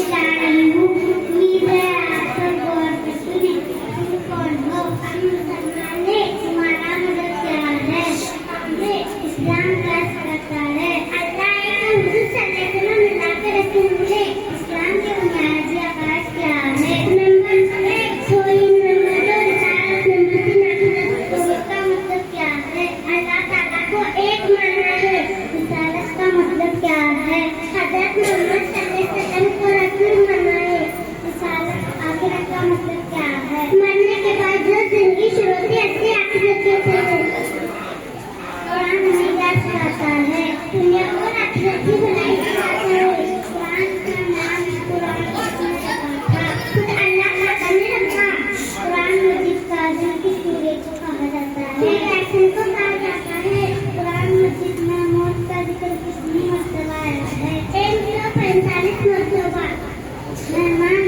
मैं जा रही हूँ। उम्मीद है आप सब गौर से सुने। तुम कौन हो? हम मुसलमान हैं। तुम्हारा मदद क्या है? हमें इस्लाम का सिखाता है। अल्लाह एक हुजूर सल्लल्लाहु अलैहि वसल्लम मिला के रसूल है। इस्लाम के बुनियादी आकाश क्या है? नंबर 1 सोई, नंबर 2 रिसालत, नंबर 3 अकीदत। तो इसका मतलब क्या है? अल्लाह ताला को एक मानना है। रिसालत का मतलब क्या है? हज़रत मोहम्मद सल्लल्लाहु अलैहि वसल्लम को रसूल मानना है। रिसालत आखिरत का मतलब क्या है? मरने के बाद जो जिंदगी शुरू होती है इससे आखिरत कहते हैं। कुरान हमें क्या सिखाता है? दुनिया और आखिरत की भलाई सिखाता है। कुरान का नाम कुरान किसने रखा था? खुद अल्लाह ताला ने रखा। कुरान मजीद काज़िम की सूरत को कहा जाता है। ऐसे को कहा जाता है। कुरान मजीद में मौत का जिक्र कितनी मर्तबा आया है? 145 मर्तबा। मेहमान